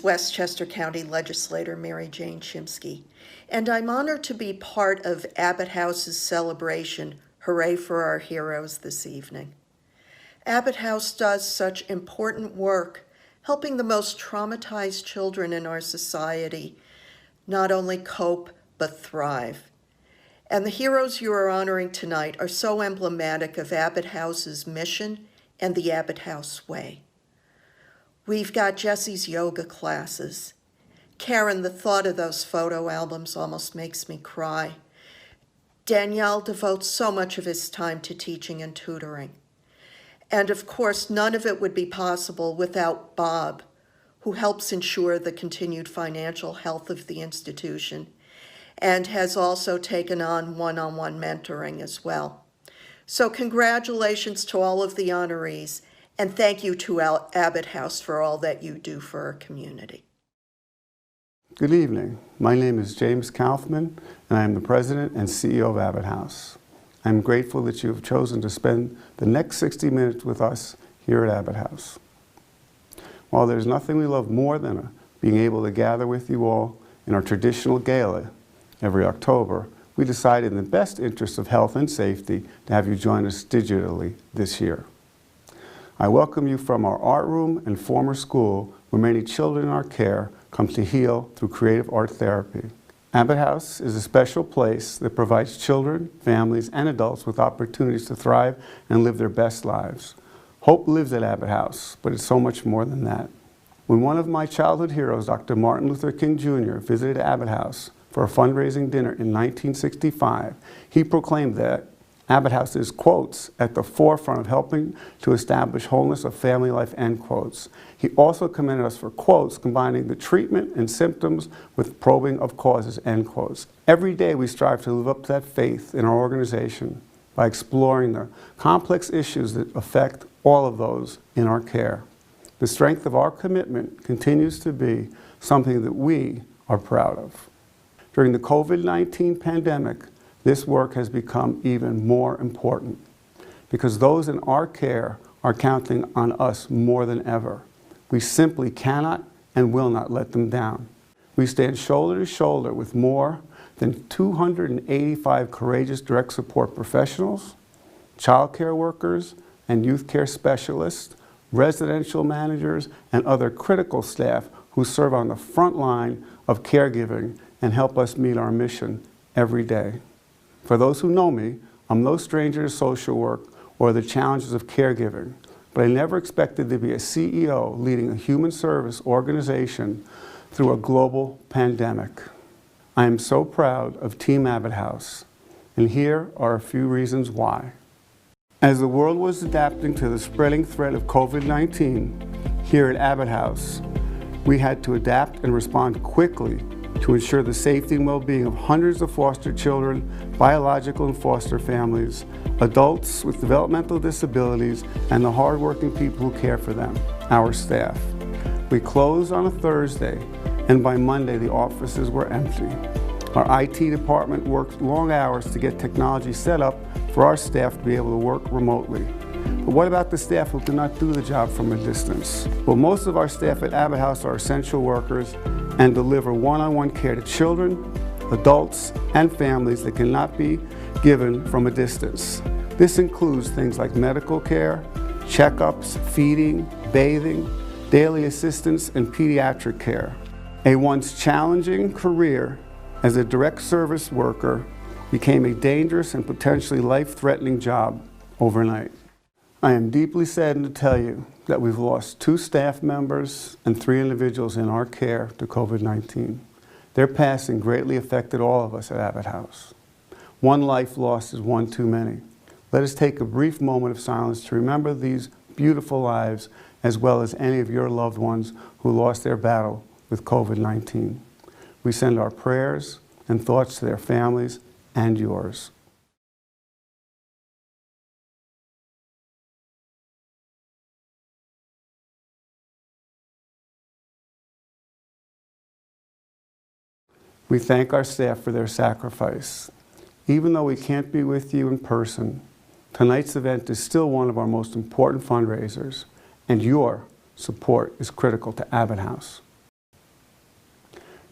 is Westchester County Legislator Mary Jane Shimsky, and I'm honored to be part of Abbott House's celebration, Hooray for Our Heroes, this evening. Abbott House does such important work, helping the most traumatized children in our society not only cope, but thrive. And the heroes you are honoring tonight are so emblematic of Abbott House's mission and the Abbott House way. We've got Jesse's yoga classes. Karen, the thought of those photo albums almost makes me cry. Danielle devotes so much of his time to teaching and tutoring. And of course, none of it would be possible without Bob, who helps ensure the continued financial health of the institution and has also taken on one-on-one mentoring as well. So congratulations to all of the honorees, and thank you to Abbott House for all that you do for our community. Good evening. My name is James Kaufman, and I am the President and CEO of Abbott House. I'm grateful that you have chosen to spend the next 60 minutes with us here at Abbott House. While there's nothing we love more than being able to gather with you all in our traditional gala every October, we decided in the best interest of health and safety to have you join us digitally this year. I welcome you from our art room and former school where many children in our care come to heal through creative art therapy. Abbott House is a special place that provides children, families, and adults with opportunities to thrive and live their best lives. Hope lives at Abbott House, but it's so much more than that. When one of my childhood heroes, Dr. Martin Luther King Jr., visited Abbott House for a fundraising dinner in 1965, he proclaimed that Abbott House is, quotes, at the forefront of helping to establish wholeness of family life, end quotes. He also commended us for, quotes, combining the treatment and symptoms with probing of causes, end quotes. Every day we strive to live up to that faith in our organization by exploring the complex issues that affect all of those in our care. The strength of our commitment continues to be something that we are proud of. During the COVID-19 pandemic, this work has become even more important because those in our care are counting on us more than ever. We simply cannot and will not let them down. We stand shoulder to shoulder with more than 285 courageous direct support professionals, child care workers, and youth care specialists, residential managers, and other critical staff who serve on the front line of caregiving and help us meet our mission every day. For those who know me, I'm no stranger to social work or the challenges of caregiving, but I never expected to be a CEO leading a human service organization through a global pandemic. I am so proud of Team Abbott House, and here are a few reasons why. As the world was adapting to the spreading threat of COVID-19, here at Abbott House, we had to adapt and respond quickly to ensure the safety and well-being of hundreds of foster children, biological and foster families, adults with developmental disabilities, and the hardworking people who care for them, our staff. We closed on a Thursday, and by Monday the offices were empty. Our IT department worked long hours to get technology set up for our staff to be able to work remotely. But what about the staff who could not do the job from a distance? Well, most of our staff at Abbott House are essential workers and deliver one-on-one care to children, adults, and families that cannot be given from a distance. This includes things like medical care, checkups, feeding, bathing, daily assistance, and pediatric care. A once challenging career as a direct service worker became a dangerous and potentially life-threatening job overnight. I am deeply saddened to tell you that we've lost 2 staff members and 3 individuals in our care to COVID-19. Their passing greatly affected all of us at Abbott House. One life lost is one too many. Let us take a brief moment of silence to remember these beautiful lives as well as any of your loved ones who lost their battle with COVID-19. We send our prayers and thoughts to their families and yours. We thank our staff for their sacrifice. Even though we can't be with you in person, tonight's event is still one of our most important fundraisers, and your support is critical to Abbott House.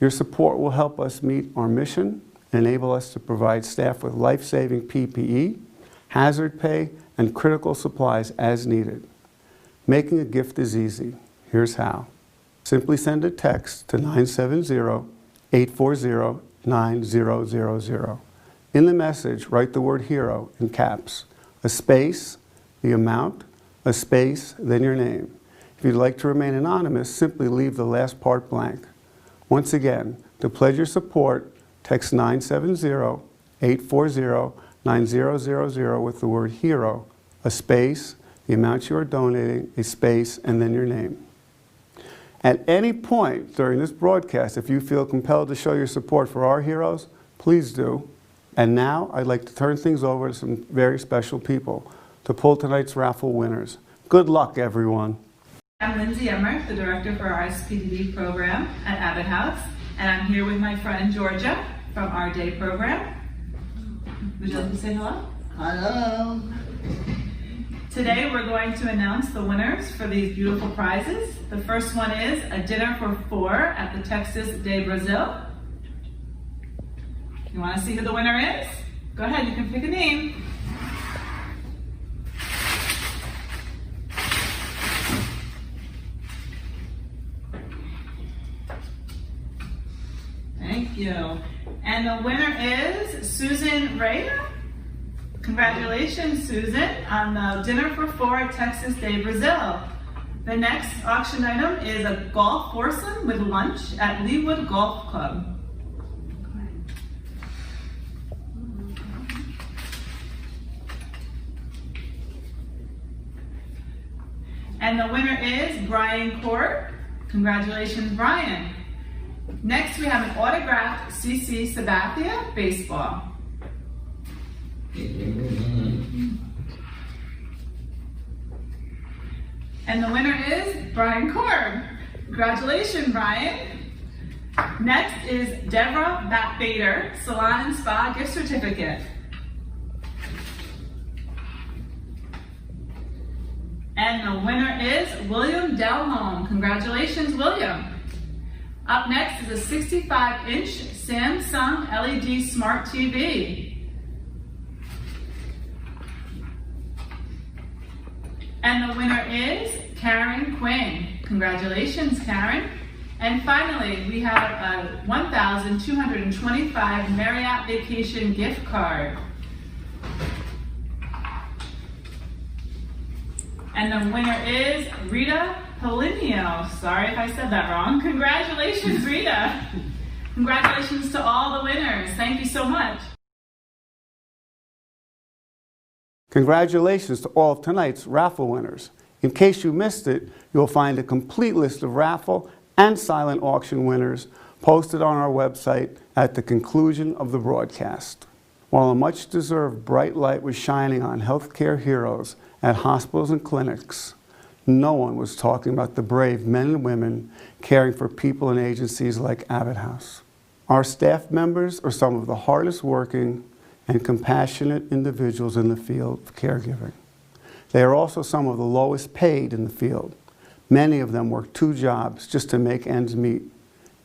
Your support will help us meet our mission and enable us to provide staff with life-saving PPE, hazard pay, and critical supplies as needed. Making a gift is easy. Here's how. Simply send a text to 970-840-9000. In the message, write the word HERO in caps, a space, the amount, a space, then your name. If you'd like to remain anonymous, simply leave the last part blank. Once again, to pledge your support, text 970-840-9000 with the word HERO, a space, the amount you are donating, a space, and then your name. At any point during this broadcast, if you feel compelled to show your support for our heroes, please do. And now I'd like to turn things over to some very special people to pull tonight's raffle winners. Good luck, everyone. I'm Lindsay Emmerich, the director for our SPDD program at Abbott House, and I'm here with my friend Georgia from our day program. Would you like to say hello? Hello. Today we're going to announce the winners for these beautiful prizes. The first one is a dinner for 4 at the Texas de Brazil. You want to see who the winner is? Go ahead, you can pick a name. Thank you. And the winner is Susan Ray. Congratulations, Susan, on the dinner for 4 at Texas de Brazil. The next auction item is a golf foursome with lunch at Leawood Golf Club. And the winner is Brian Cord. Congratulations, Brian. Next, we have an autographed CC Sabathia baseball. And the winner is Brian Cord. Congratulations, Brian. Next is Deborah Bader, Salon and Spa gift certificate. And the winner is William Delhome. Congratulations, William. Up next is a 65-inch Samsung LED Smart TV. And the winner is Karen Quinn. Congratulations, Karen. And finally, we have a $1,225 Marriott Vacation gift card. And the winner is Rita Polinio. Sorry if I said that wrong. Congratulations, Rita. Congratulations to all the winners. Thank you so much. Congratulations to all of tonight's raffle winners. In case you missed it, you'll find a complete list of raffle and silent auction winners posted on our website at the conclusion of the broadcast. While a much-deserved bright light was shining on healthcare heroes at hospitals and clinics, no one was talking about the brave men and women caring for people in agencies like Abbott House. Our staff members are some of the hardest working and compassionate individuals in the field of caregiving. They are also some of the lowest paid in the field. Many of them work 2 jobs just to make ends meet.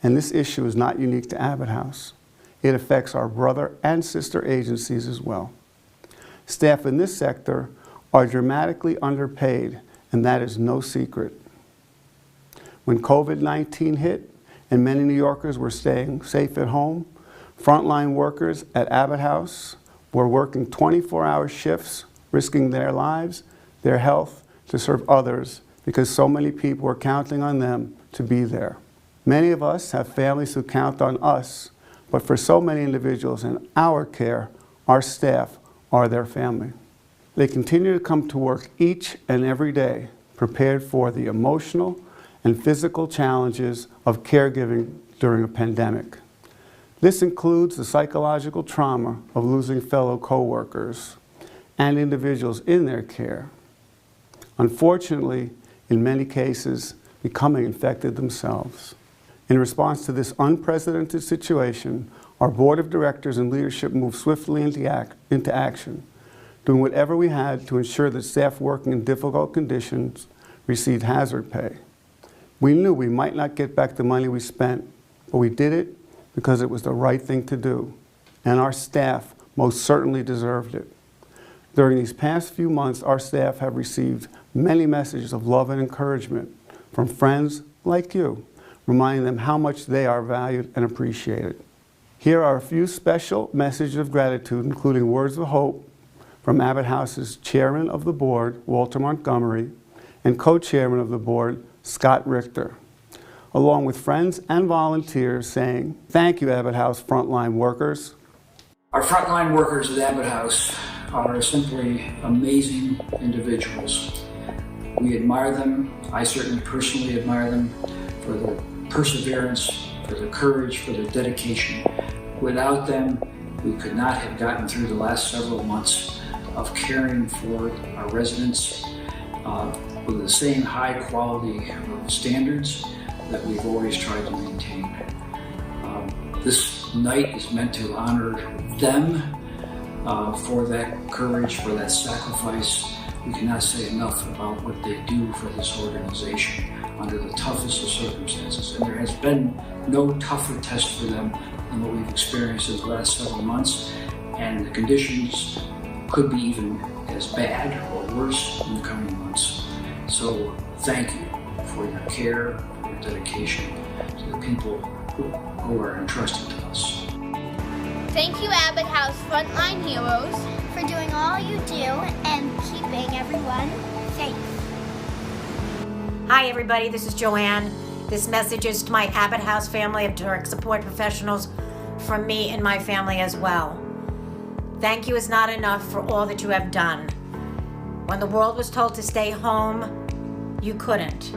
And this issue is not unique to Abbott House. It affects our brother and sister agencies as well. Staff in this sector are dramatically underpaid, and that is no secret. When COVID-19 hit and many New Yorkers were staying safe at home, frontline workers at Abbott House were working 24-hour shifts, risking their lives, their health, to serve others because so many people were counting on them to be there. Many of us have families who count on us, but for so many individuals in our care, our staff are their family. They continue to come to work each and every day, prepared for the emotional and physical challenges of caregiving during a pandemic. This includes the psychological trauma of losing fellow coworkers and individuals in their care. Unfortunately, in many cases, becoming infected themselves. In response to this unprecedented situation, our board of directors and leadership moved swiftly into action, doing whatever we had to ensure that staff working in difficult conditions received hazard pay. We knew we might not get back the money we spent, but we did it because it was the right thing to do, and our staff most certainly deserved it. During these past few months, our staff have received many messages of love and encouragement from friends like you, reminding them how much they are valued and appreciated. Here are a few special messages of gratitude, including words of hope from Abbott House's Chairman of the Board, Walter Montgomery, and Co-Chairman of the Board, Scott Richter, along with friends and volunteers saying, "Thank you, Abbott House frontline workers." Our frontline workers at Abbott House are simply amazing individuals. We admire them. I certainly personally admire them for their perseverance, for their courage, for their dedication. Without them, we could not have gotten through the last several months of caring for our residents with the same high quality standards that we've always tried to maintain. This night is meant to honor them for that courage, for that sacrifice. We cannot say enough about what they do for this organization under the toughest of circumstances. And there has been no tougher test for them than what we've experienced in the last several months. And the conditions could be even as bad or worse in the coming months. So thank you for your care, for your dedication to the people who are entrusted to us. Thank you, Abbott House Frontline Heroes, for doing all you do and keeping everyone safe. Hi everybody, this is Joanne. This message is to my Abbott House family of direct support professionals from me and my family as well. Thank you is not enough for all that you have done. When the world was told to stay home, you couldn't.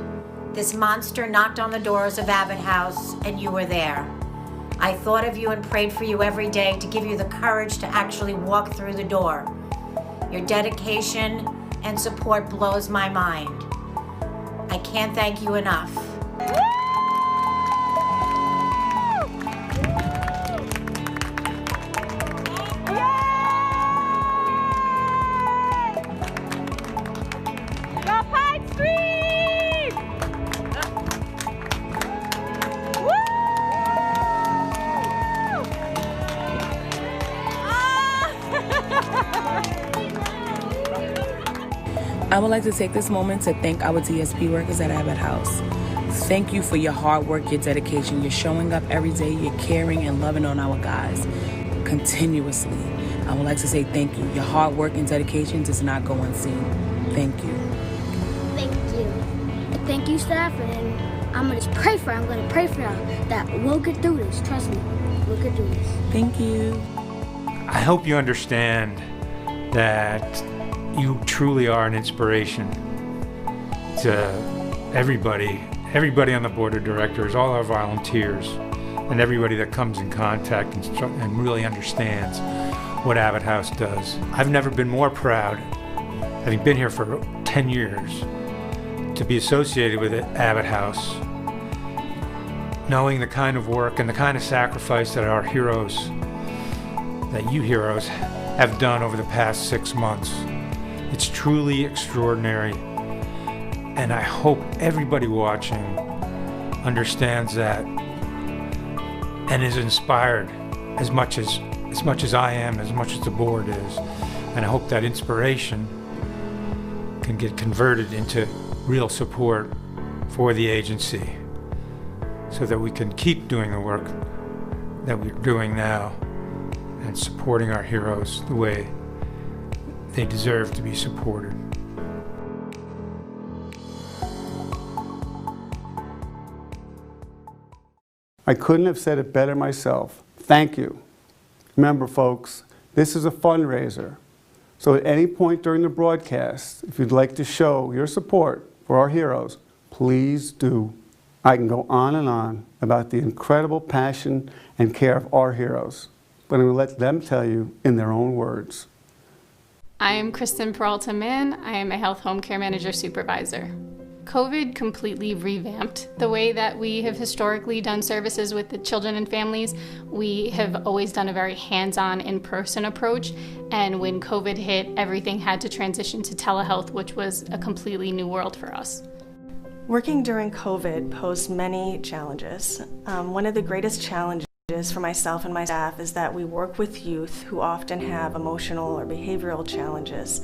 This monster knocked on the doors of Abbott House and you were there. I thought of you and prayed for you every day to give you the courage to actually walk through the door. Your dedication and support blows my mind. I can't thank you enough. I would like to take this moment to thank our DSP workers at Abbott House. Thank you for your hard work, your dedication. You're showing up every day. You're caring and loving on our guys continuously. I would like to say thank you. Your hard work and dedication does not go unseen. Thank you. Thank you. Thank you, staff, and I'm going to pray for y'all that we'll get through this. Trust me, we'll get through this. Thank you. I hope you understand that you truly are an inspiration to everybody on the board of directors, all our volunteers, and everybody that comes in contact and really understands what Abbott House does. I've never been more proud, having been here for 10 years, to be associated with Abbott House, knowing the kind of work and the kind of sacrifice that our heroes, that you heroes, have done over the past 6 months. It's truly extraordinary, and I hope everybody watching understands that and is inspired as much as I am, as much as the board is. And I hope that inspiration can get converted into real support for the agency so that we can keep doing the work that we're doing now and supporting our heroes the way they deserve to be supported. I couldn't have said it better myself. Thank you. Remember, folks, this is a fundraiser. So at any point during the broadcast, if you'd like to show your support for our heroes, please do. I can go on and on about the incredible passion and care of our heroes, but I'm going to let them tell you in their own words. I am Kristen Peralta-Mann. I am a health home care manager supervisor. COVID completely revamped the way that we have historically done services with the children and families. We have always done a very hands-on, in-person approach, and when COVID hit, everything had to transition to telehealth, which was a completely new world for us. Working during COVID posed many challenges. One of the greatest challenges for myself and my staff is that we work with youth who often have emotional or behavioral challenges.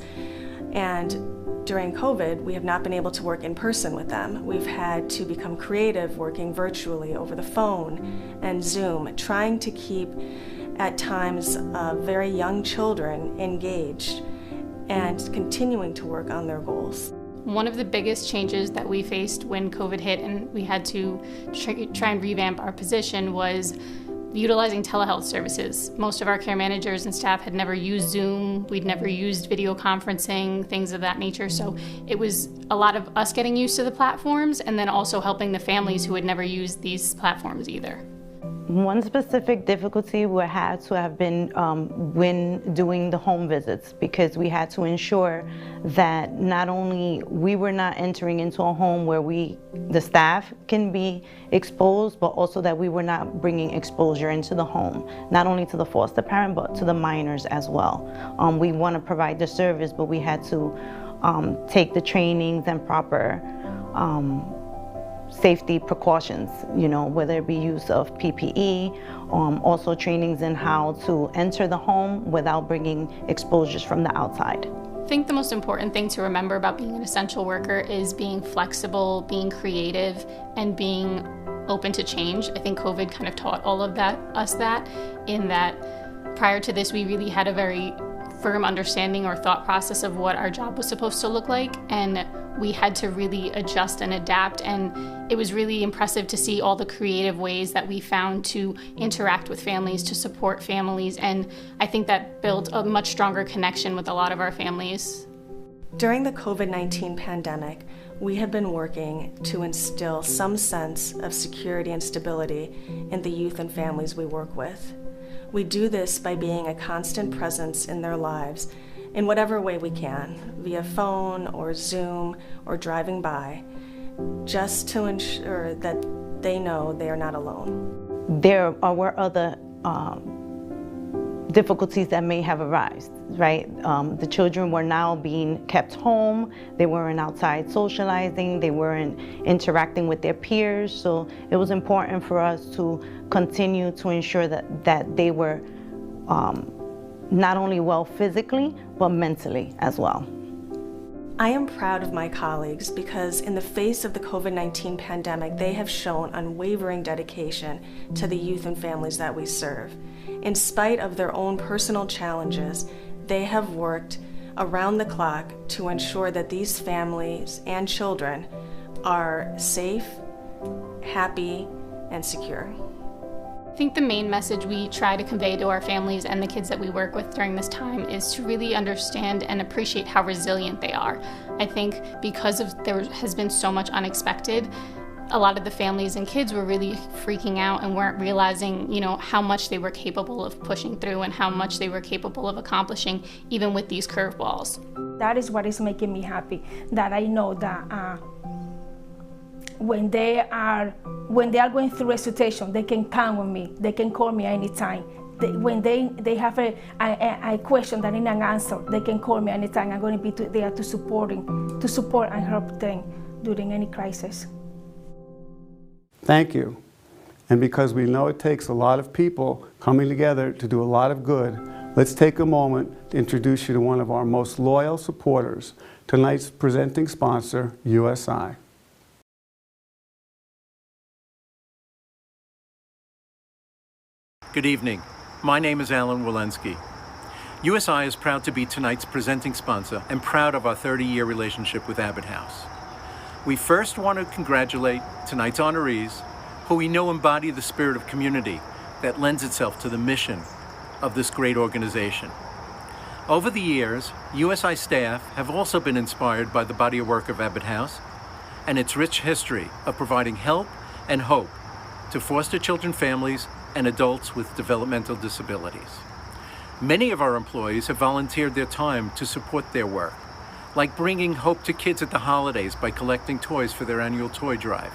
And during COVID, we have not been able to work in person with them. We've had to become creative working virtually over the phone and Zoom, trying to keep, at times, very young children engaged and continuing to work on their goals. One of the biggest changes that we faced when COVID hit and we had to try and revamp our position was utilizing telehealth services. Most of our care managers and staff had never used Zoom, we'd never used video conferencing, things of that nature, so it was a lot of us getting used to the platforms and then also helping the families who had never used these platforms either. One specific difficulty we had to have been when doing the home visits, because we had to ensure that not only we were not entering into a home where the staff can be exposed, but also that we were not bringing exposure into the home, not only to the foster parent, but to the minors as well. We want to provide the service, but we had to take the trainings and proper safety precautions, whether it be use of PPE, also trainings in how to enter the home without bringing exposures from the outside. I think the most important thing to remember about being an essential worker is being flexible, being creative, and being open to change. I think COVID kind of taught all of us that, in that prior to this we really had a very firm understanding or thought process of what our job was supposed to look like, and we had to really adjust and adapt, and it was really impressive to see all the creative ways that we found to interact with families, to support families, and I think that built a much stronger connection with a lot of our families. During the COVID-19 pandemic, we have been working to instill some sense of security and stability in the youth and families we work with. We do this by being a constant presence in their lives in whatever way we can, via phone or Zoom or driving by, just to ensure that they know they are not alone. There were other difficulties that may have arisen, right? The children were now being kept home, they weren't outside socializing, they weren't interacting with their peers, so it was important for us to continue to ensure that they were not only well physically, but mentally as well. I am proud of my colleagues because in the face of the COVID-19 pandemic, they have shown unwavering dedication to the youth and families that we serve. In spite of their own personal challenges, they have worked around the clock to ensure that these families and children are safe, happy, and secure. I think the main message we try to convey to our families and the kids that we work with during this time is to really understand and appreciate how resilient they are. I think because there has been so much unexpected, a lot of the families and kids were really freaking out and weren't realizing, how much they were capable of pushing through and how much they were capable of accomplishing even with these curveballs. That is what is making me happy, that I know that when they are going through a situation, they can count on me. They can call me anytime. When they have a question that need an answer, they can call me anytime. I'm going to be there to support and help them during any crisis. Thank you. And because we know it takes a lot of people coming together to do a lot of good, let's take a moment to introduce you to one of our most loyal supporters, tonight's presenting sponsor, USI. Good evening. My name is Alan Walensky. USI is proud to be tonight's presenting sponsor and proud of our 30-year relationship with Abbott House. We first want to congratulate tonight's honorees, who we know embody the spirit of community that lends itself to the mission of this great organization. Over the years, USI staff have also been inspired by the body of work of Abbott House and its rich history of providing help and hope to foster children families and adults with developmental disabilities. Many of our employees have volunteered their time to support their work, like bringing hope to kids at the holidays by collecting toys for their annual toy drive.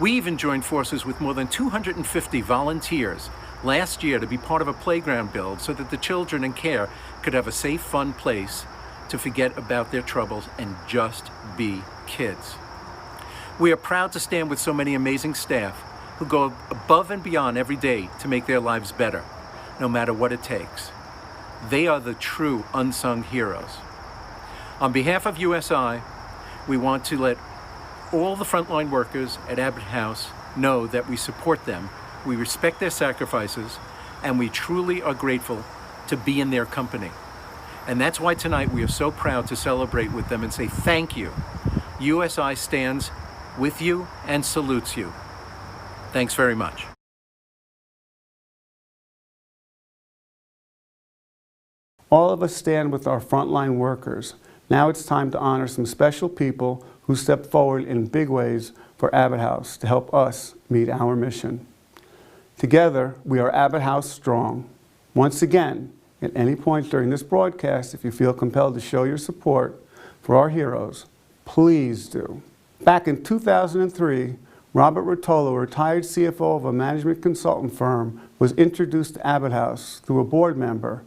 We even joined forces with more than 250 volunteers last year to be part of a playground build so that the children in care could have a safe, fun place to forget about their troubles and just be kids. We are proud to stand with so many amazing staff who go above and beyond every day to make their lives better, no matter what it takes. They are the true unsung heroes. On behalf of USI, we want to let all the frontline workers at Abbott House know that we support them, we respect their sacrifices, and we truly are grateful to be in their company. And that's why tonight we are so proud to celebrate with them and say thank you. USI stands with you and salutes you. Thanks very much. All of us stand with our frontline workers. Now it's time to honor some special people who stepped forward in big ways for Abbott House to help us meet our mission. Together, we are Abbott House strong. Once again, at any point during this broadcast, if you feel compelled to show your support for our heroes, please do. Back in 2003, Robert Rotolo, a retired CFO of a management consultant firm, was introduced to Abbott House through a board member,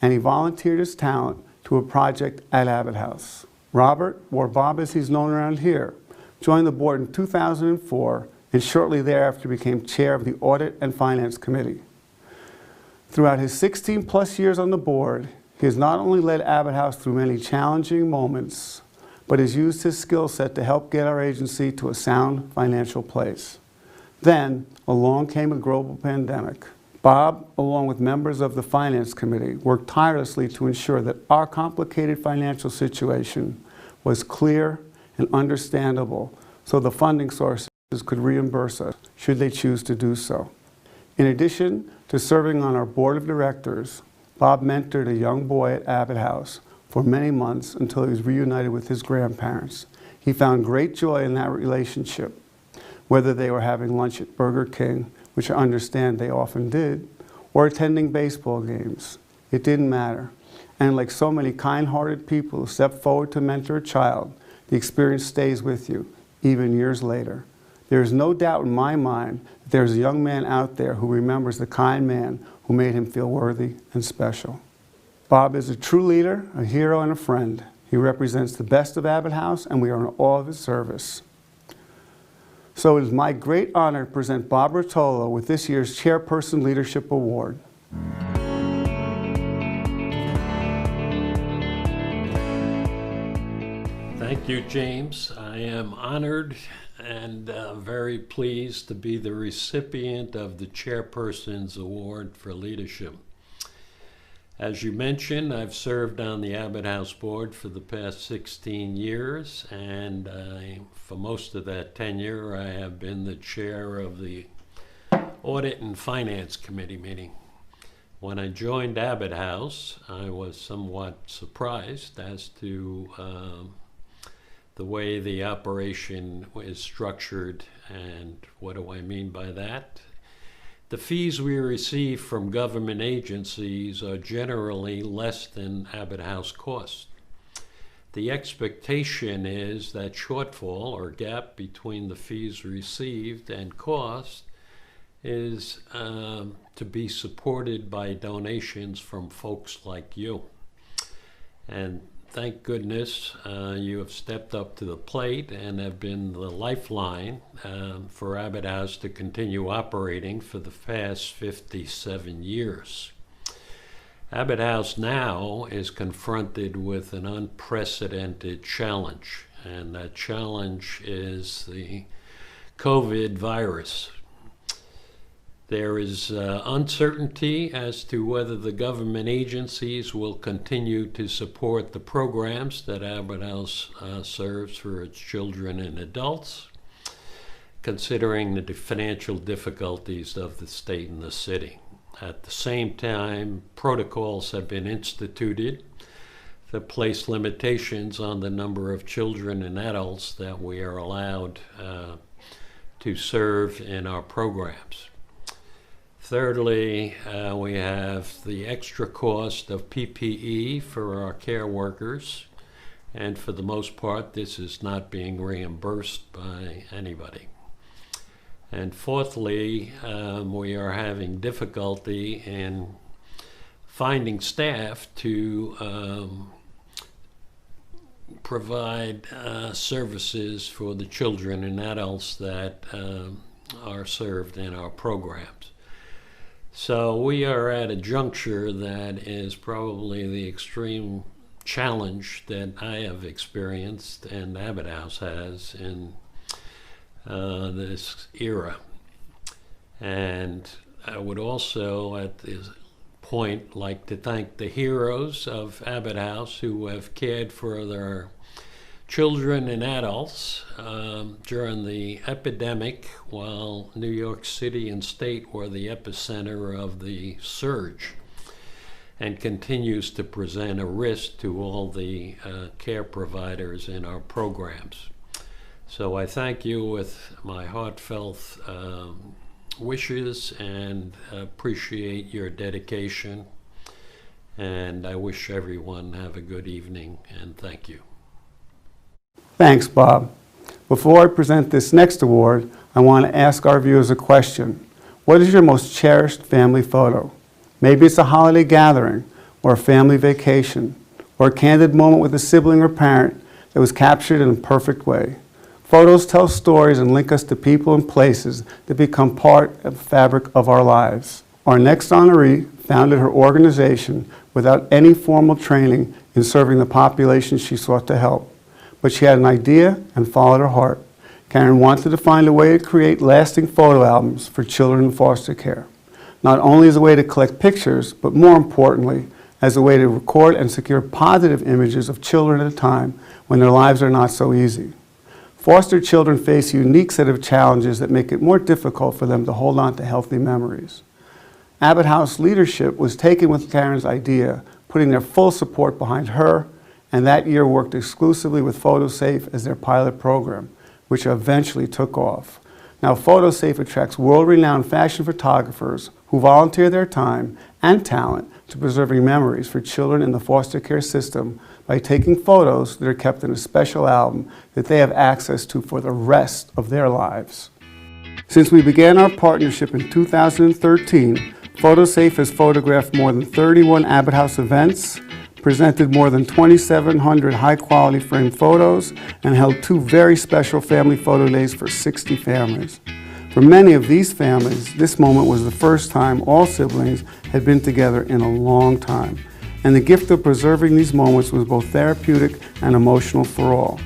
and he volunteered his talent to a project at Abbott House. Robert, or Bob as he's known around here, joined the board in 2004 and shortly thereafter became chair of the Audit and Finance Committee. Throughout his 16-plus years on the board, he has not only led Abbott House through many challenging moments, but has used his skill set to help get our agency to a sound financial place. Then, along came a global pandemic. Bob, along with members of the Finance Committee, worked tirelessly to ensure that our complicated financial situation was clear and understandable so the funding sources could reimburse us should they choose to do so. In addition to serving on our board of directors, Bob mentored a young boy at Abbott House for many months until he was reunited with his grandparents. He found great joy in that relationship, whether they were having lunch at Burger King, which I understand they often did, or attending baseball games. It didn't matter. And like so many kind-hearted people who step forward to mentor a child, the experience stays with you, even years later. There is no doubt in my mind that there's a young man out there who remembers the kind man who made him feel worthy and special. Bob is a true leader, a hero, and a friend. He represents the best of Abbott House, and we are in awe of his service. So it is my great honor to present Bob Rotolo with this year's Chairperson Leadership Award. Thank you, James. I am honored and very pleased to be the recipient of the Chairperson's Award for Leadership. As you mentioned, I've served on the Abbott House board for the past 16 years, and for most of that tenure, I have been the chair of the Audit and Finance Committee meeting. When I joined Abbott House, I was somewhat surprised as to the way the operation is structured. And what do I mean by that? The fees we receive from government agencies are generally less than Abbott House costs. The expectation is that shortfall or gap between the fees received and cost is to be supported by donations from folks like you. And thank goodness you have stepped up to the plate and have been the lifeline for Abbott House to continue operating for the past 57 years. Abbott House now is confronted with an unprecedented challenge, and that challenge is the COVID virus. There is uncertainty as to whether the government agencies will continue to support the programs that Abbott House serves for its children and adults, considering the financial difficulties of the state and the city. At the same time, protocols have been instituted that place limitations on the number of children and adults that we are allowed to serve in our programs. Thirdly, we have the extra cost of PPE for our care workers, and for the most part, this is not being reimbursed by anybody. And fourthly, we are having difficulty in finding staff to provide services for the children and adults that are served in our programs. So we are at a juncture that is probably the extreme challenge that I have experienced and Abbott House has in this era. And I would also at this point like to thank the heroes of Abbott House who have cared for their children and adults during the epidemic while New York City and state were the epicenter of the surge, and continues to present a risk to all the care providers in our programs. So I thank you with my heartfelt wishes and appreciate your dedication, and I wish everyone have a good evening, and thank you. Thanks, Bob. Before I present this next award, I want to ask our viewers a question. What is your most cherished family photo? Maybe it's a holiday gathering, or a family vacation, or a candid moment with a sibling or parent that was captured in a perfect way. Photos tell stories and link us to people and places that become part of the fabric of our lives. Our next honoree founded her organization without any formal training in serving the population she sought to help. But she had an idea and followed her heart. Karen wanted to find a way to create lasting photo albums for children in foster care, not only as a way to collect pictures, but more importantly, as a way to record and secure positive images of children at a time when their lives are not so easy. Foster children face a unique set of challenges that make it more difficult for them to hold on to healthy memories. Abbott House leadership was taken with Karen's idea, putting their full support behind her, and that year worked exclusively with PhotoSafe as their pilot program, which eventually took off. Now, PhotoSafe attracts world-renowned fashion photographers who volunteer their time and talent to preserving memories for children in the foster care system by taking photos that are kept in a special album that they have access to for the rest of their lives. Since we began our partnership in 2013, PhotoSafe has photographed more than 31 Abbott House events, presented more than 2,700 high-quality framed photos, and held 2 very special family photo days for 60 families. For many of these families, this moment was the first time all siblings had been together in a long time, and the gift of preserving these moments was both therapeutic and emotional for all.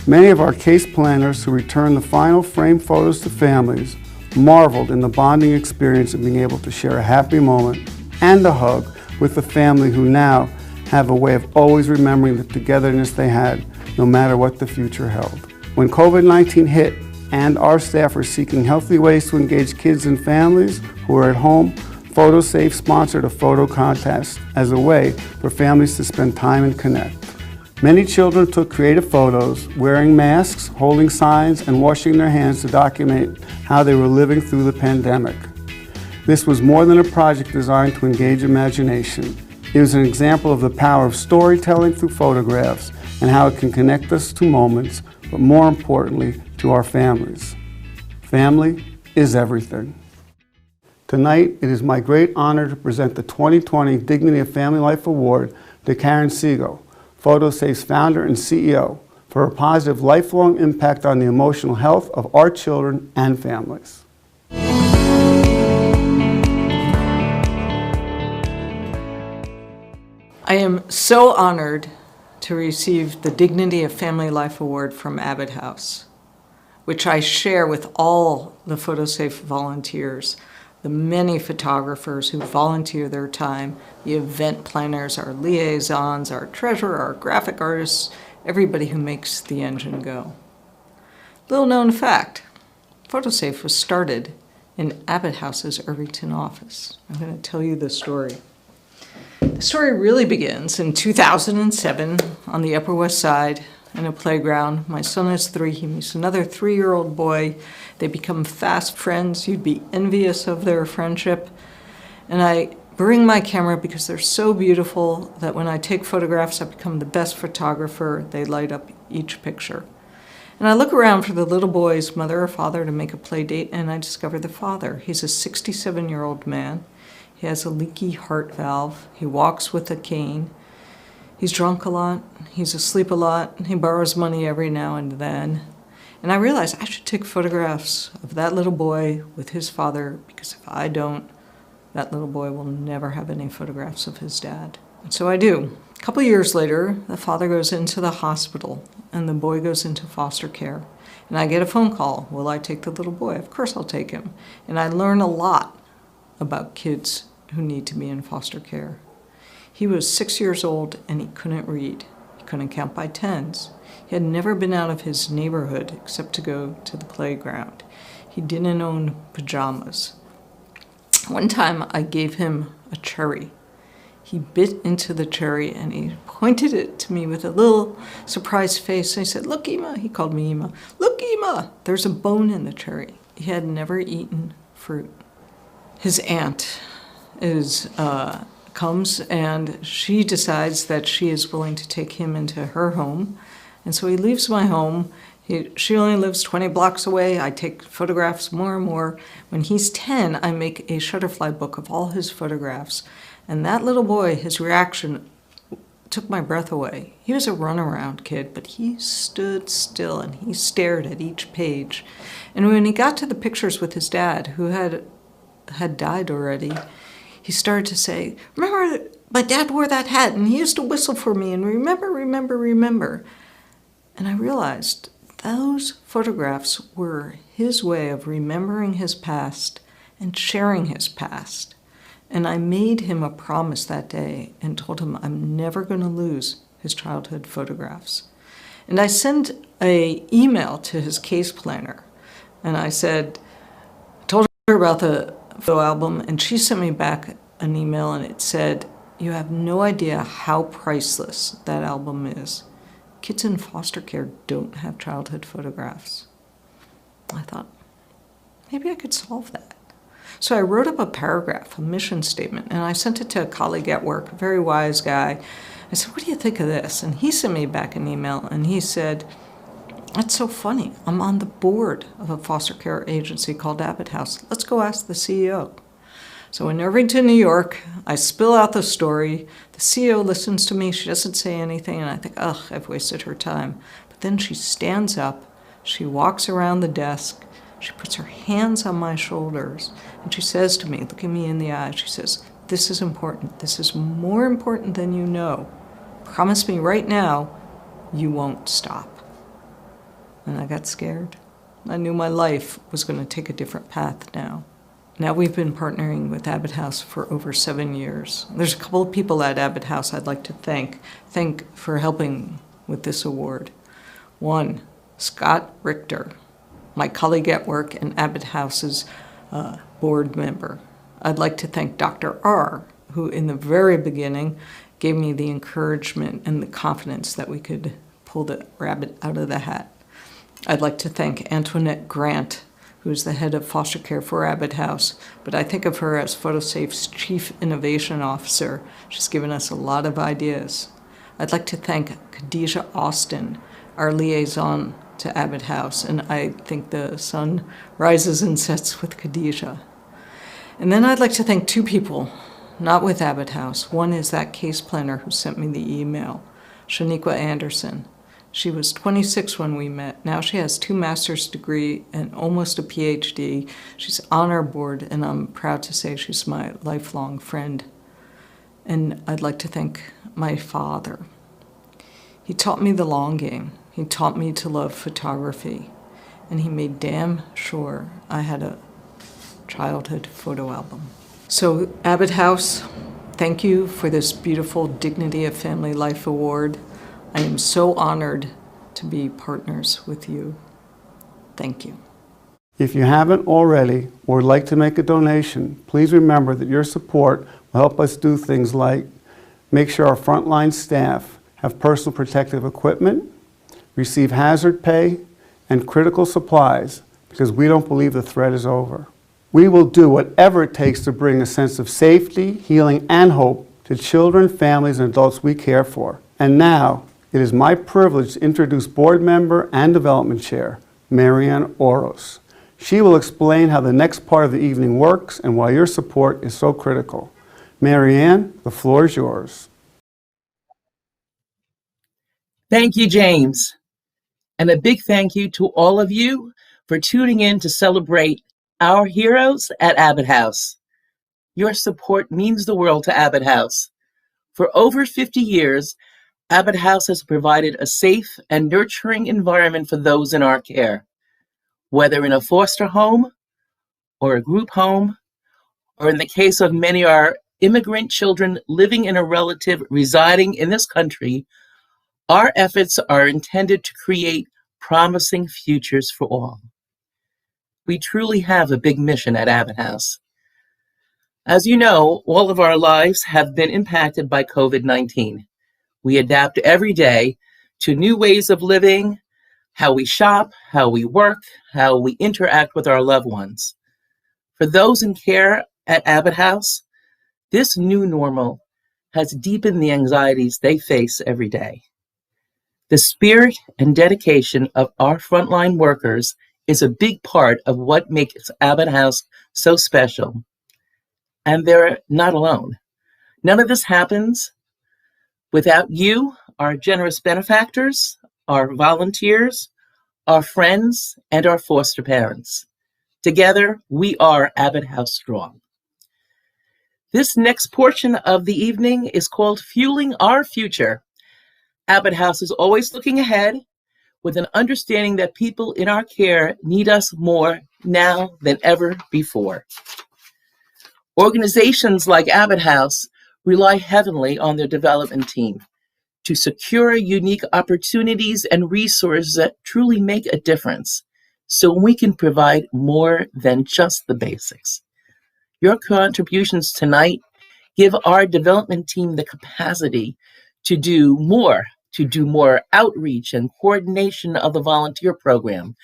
Many of our case planners who returned the final framed photos to families marveled in the bonding experience of being able to share a happy moment and a hug with the family who now have a way of always remembering the togetherness they had, no matter what the future held. When COVID-19 hit and our staff were seeking healthy ways to engage kids and families who were at home, PhotoSafe sponsored a photo contest as a way for families to spend time and connect. Many children took creative photos, wearing masks, holding signs, and washing their hands to document how they were living through the pandemic. This was more than a project designed to engage imagination. It was an example of the power of storytelling through photographs and how it can connect us to moments, but more importantly, to our families. Family is everything. Tonight, it is my great honor to present the 2020 Dignity of Family Life Award to Karen Siegel, PhotoSafe's founder and CEO, for her positive lifelong impact on the emotional health of our children and families. I am so honored to receive the Dignity of Family Life Award from Abbott House, which I share with all the PhotoSafe volunteers, the many photographers who volunteer their time, the event planners, our liaisons, our treasurer, our graphic artists, everybody who makes the engine go. Little known fact, PhotoSafe was started in Abbott House's Irvington office. I'm going to tell you the story. The story really begins in 2007 on the Upper West Side in a playground. My son is 3, he meets another 3-year-old boy. They become fast friends. You'd be envious of their friendship. And I bring my camera because they're so beautiful that when I take photographs, I become the best photographer. They light up each picture. And I look around for the little boy's mother or father to make a play date, and I discover the father. He's a 67-year-old man. He has a leaky heart valve. He walks with a cane. He's drunk a lot, he's asleep a lot, he borrows money every now and then. And I realized I should take photographs of that little boy with his father, because if I don't, that little boy will never have any photographs of his dad. And so I do. A couple years later, the father goes into the hospital and the boy goes into foster care. And I get a phone call, will I take the little boy? Of course I'll take him. And I learn a lot about kids who need to be in foster care. He was 6 years old and he couldn't read. He couldn't count by tens. He had never been out of his neighborhood except to go to the playground. He didn't own pajamas. One time I gave him a cherry. He bit into the cherry and he pointed it to me with a little surprised face. And he said, look, Ema. He called me Ema. Look, Ema, there's a bone in the cherry. He had never eaten fruit. His aunt comes and she decides that she is willing to take him into her home. And so he leaves my home. She only lives 20 blocks away. I take photographs more and more. When he's 10, I make a Shutterfly book of all his photographs. And that little boy, his reaction took my breath away. He was a runaround kid, but he stood still and he stared at each page. And when he got to the pictures with his dad, who had died already, he started to say, remember, my dad wore that hat and he used to whistle for me, and remember, remember, remember. And I realized those photographs were his way of remembering his past and sharing his past. And I made him a promise that day and told him I'm never going to lose his childhood photographs. And I sent an email to his case planner. And I told her about the photo album, and she sent me back an email and it said, you have no idea how priceless that album is. Kids in foster care don't have childhood photographs. I thought, maybe I could solve that. So I wrote up a paragraph, a mission statement, and I sent it to a colleague at work, a very wise guy. I said, what do you think of this? And he sent me back an email and he said, that's so funny. I'm on the board of a foster care agency called Abbott House. Let's go ask the CEO. So in Irvington, New York, I spill out the story. The CEO listens to me. She doesn't say anything, and I think, ugh, I've wasted her time. But then she stands up. She walks around the desk. She puts her hands on my shoulders, and she says to me, looking me in the eye, she says, this is important. This is more important than you know. Promise me right now you won't stop. And I got scared. I knew my life was going to take a different path now. Now we've been partnering with Abbott House for over 7 years. There's a couple of people at Abbott House I'd like to thank for helping with this award. One, Scott Richter, my colleague at work and Abbott House's board member. I'd like to thank Dr. R, who in the very beginning gave me the encouragement and the confidence that we could pull the rabbit out of the hat. I'd like to thank Antoinette Grant, who's the head of foster care for Abbott House, but I think of her as PhotoSafe's Chief Innovation Officer. She's given us a lot of ideas. I'd like to thank Khadijah Austin, our liaison to Abbott House, and I think the sun rises and sets with Khadijah. And then I'd like to thank two people, not with Abbott House. One is that case planner who sent me the email, Shaniqua Anderson. She was 26 when we met. Now she has 2 master's degrees and almost a PhD. She's on our board, and I'm proud to say she's my lifelong friend. And I'd like to thank my father. He taught me the long game. He taught me to love photography, and he made damn sure I had a childhood photo album. So Abbott House, thank you for this beautiful Dignity of Family Life Award. I am so honored to be partners with you. Thank you. If you haven't already or would like to make a donation, please remember that your support will help us do things like make sure our frontline staff have personal protective equipment, receive hazard pay, and critical supplies, because we don't believe the threat is over. We will do whatever it takes to bring a sense of safety, healing, and hope to children, families, and adults we care for. And now, it is my privilege to introduce board member and development chair, Marianne Oros. She will explain how the next part of the evening works and why your support is so critical. Marianne, the floor is yours. Thank you, James. And a big thank you to all of you for tuning in to celebrate our heroes at Abbott House. Your support means the world to Abbott House. For over 50 years, Abbott House has provided a safe and nurturing environment for those in our care, whether in a foster home or a group home, or in the case of many of our immigrant children living in a relative residing in this country. Our efforts are intended to create promising futures for all. We truly have a big mission at Abbott House. As you know, all of our lives have been impacted by COVID-19. We adapt every day to new ways of living, how we shop, how we work, how we interact with our loved ones. For those in care at Abbott House, this new normal has deepened the anxieties they face every day. The spirit and dedication of our frontline workers is a big part of what makes Abbott House so special. And they're not alone. None of this happens without you, our generous benefactors, our volunteers, our friends, and our foster parents. Together, we are Abbott House Strong. This next portion of the evening is called Fueling Our Future. Abbott House is always looking ahead with an understanding that people in our care need us more now than ever before. Organizations like Abbott House rely heavily on their development team to secure unique opportunities and resources that truly make a difference, so we can provide more than just the basics. Your contributions tonight give our development team the capacity to do more outreach and coordination of the volunteer program,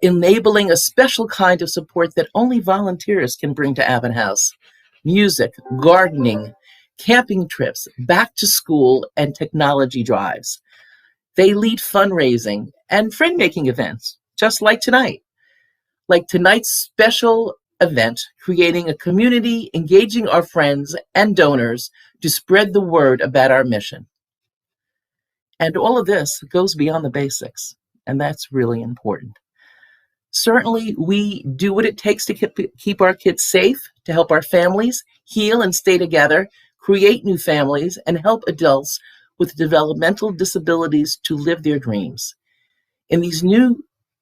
enabling a special kind of support that only volunteers can bring to Abbott House: music, gardening, camping trips, back to school, and technology drives. They lead fundraising and friend-making events, just like tonight. Like tonight's special event, creating a community, engaging our friends and donors to spread the word about our mission. And all of this goes beyond the basics, and that's really important. Certainly, we do what it takes to keep our kids safe, to help our families heal and stay together, create new families, and help adults with developmental disabilities to live their dreams. In these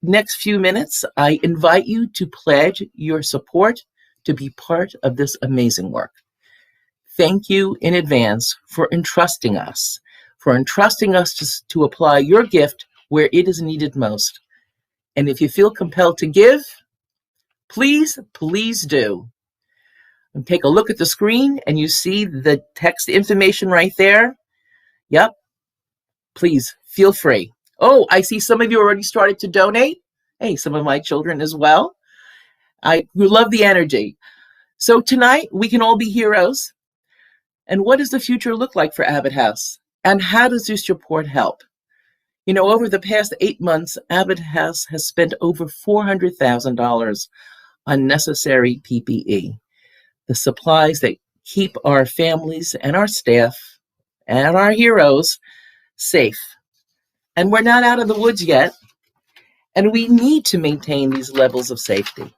next few minutes, I invite you to pledge your support to be part of this amazing work. Thank you in advance for entrusting us to apply your gift where it is needed most. And if you feel compelled to give, please do. And take a look at the screen and you see the text information right there. Yep. Please feel free. Oh, I see some of you already started to donate. Hey, some of my children as well. I love the energy. So tonight we can all be heroes. And what does the future look like for Abbott House? And how does this support help? You know, over the past 8 months, Abbott House has spent over $400,000 on necessary PPE, the supplies that keep our families and our staff and our heroes safe. And we're not out of the woods yet, and we need to maintain these levels of safety.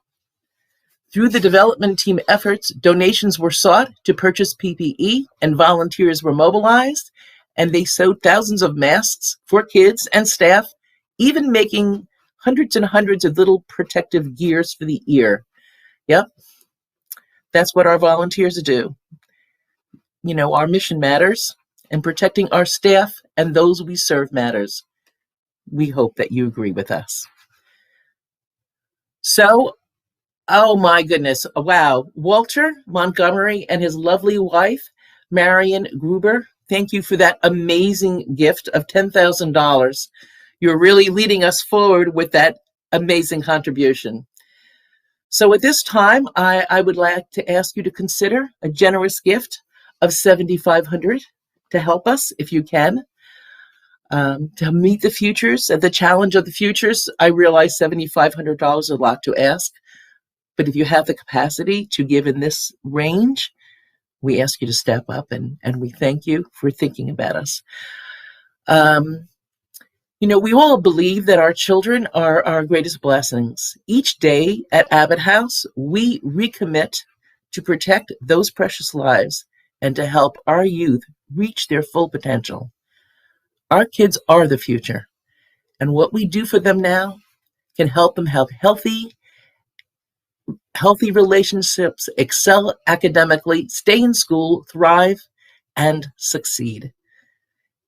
Through the development team efforts, donations were sought to purchase PPE, and volunteers were mobilized, and they sewed thousands of masks for kids and staff, even making hundreds and hundreds of little protective gears for the ear. Yep, that's what our volunteers do. You know, our mission matters, and protecting our staff and those we serve matters. We hope that you agree with us. So, oh my goodness, wow. Walter Montgomery and his lovely wife, Marion Gruber, thank you for that amazing gift of $10,000. You're really leading us forward with that amazing contribution. So at this time, I would like to ask you to consider a generous gift of $7,500 to help us, if you can, to meet the futures, the challenge of the futures. I realize $7,500 is a lot to ask, but if you have the capacity to give in this range, we ask you to step up, and we thank you for thinking about us. We all believe that our children are our greatest blessings. Each day at Abbott House, we recommit to protect those precious lives and to help our youth reach their full potential. Our kids are the future, and what we do for them now can help them have healthy relationships, excel academically, stay in school, thrive, and succeed.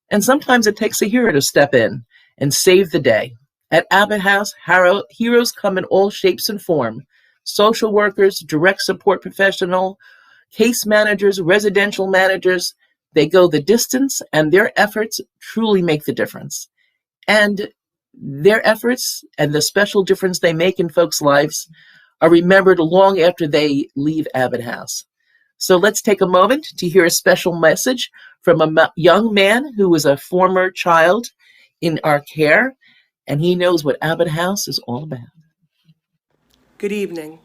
And sometimes it takes a hero to step in and save the day. At Abbott House, heroes come in all shapes and form. Social workers, direct support professional, case managers, residential managers, they go the distance, and their efforts truly make the difference. And their efforts and the special difference they make in folks' lives are remembered long after they leave Abbott House. So let's take a moment to hear a special message from a young man who was a former child in our care, and he knows what Abbott House is all about. Good evening.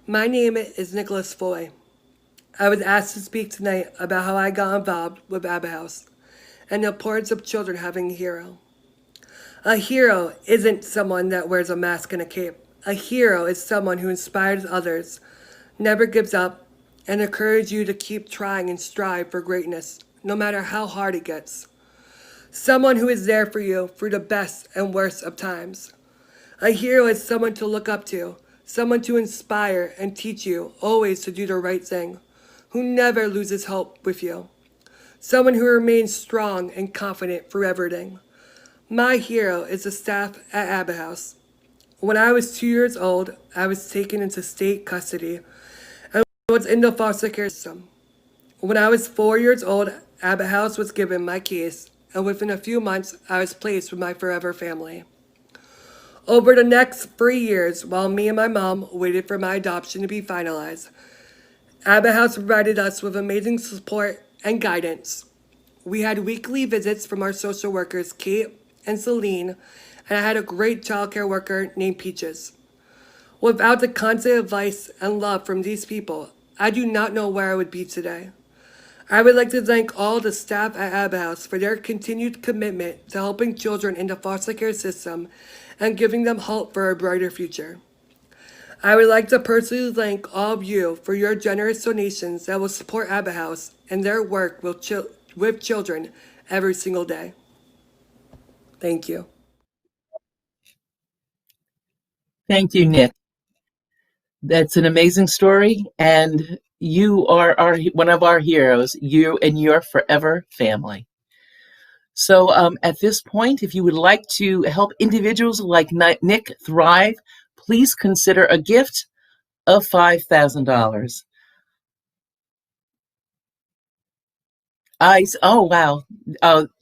My name is Nicholas Foy. I was asked to speak tonight about how I got involved with Abbott House and the importance of children having a hero. A hero isn't someone that wears a mask and a cape. A hero is someone who inspires others, never gives up, and encourages you to keep trying and strive for greatness, no matter how hard it gets. Someone who is there for you through the best and worst of times. A hero is someone to look up to, someone to inspire and teach you always to do the right thing, who never loses hope with you. Someone who remains strong and confident through everything. My hero is the staff at Abbott House. When I was 2 years old, I was taken into state custody and was in the foster care system. When I was 4 years old, Abbott House was given my case, and within a few months, I was placed with my forever family. Over the next 3 years, while me and my mom waited for my adoption to be finalized, Abbott House provided us with amazing support and guidance. We had weekly visits from our social workers, Kate and Celine, and I had a great childcare worker named Peaches. Without the constant advice and love from these people, I do not know where I would be today. I would like to thank all the staff at Abbott House for their continued commitment to helping children in the foster care system and giving them hope for a brighter future. I would like to personally thank all of you for your generous donations that will support Abbott House and their work with children every single day. Thank you. Thank you, Nick. That's an amazing story, and you are one of our heroes, you and your forever family. So at this point, if you would like to help individuals like Nick thrive, please consider a gift of $5,000. Oh, wow.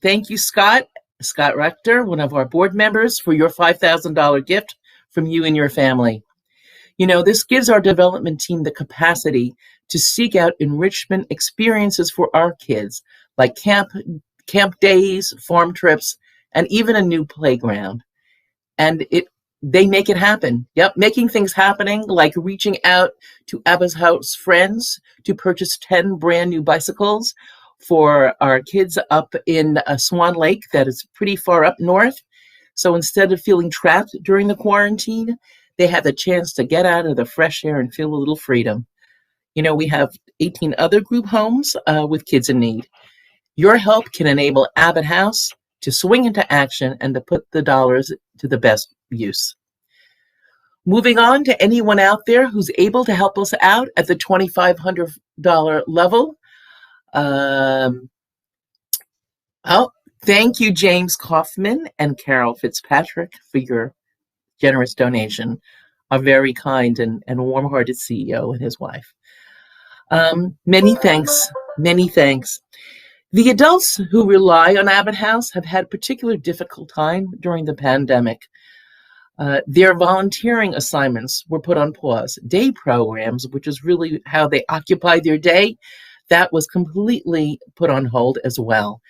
Thank you, Scott Rector, one of our board members, for your $5,000 gift from you and your family. This gives our development team the capacity to seek out enrichment experiences for our kids, like camp days, farm trips, and even a new playground. And they make it happen. Yep, making things happening, like reaching out to Abbott House friends to purchase 10 brand new bicycles for our kids up in Swan Lake, that is pretty far up north. So instead of feeling trapped during the quarantine, they had the chance to get out of the fresh air and feel a little freedom. We have 18 other group homes with kids in need. Your help can enable Abbott House to swing into action and to put the dollars to the best use. Moving on to anyone out there who's able to help us out at the $2,500 level. Thank you, James Kaufman and Carol Fitzpatrick, for your generous donation. A very kind and warm-hearted CEO and his wife. Many thanks. Many thanks. The adults who rely on Abbott House have had a particularly difficult time during the pandemic. Their volunteering assignments were put on pause. Day programs, which is really how they occupy their day, that was completely put on hold as well.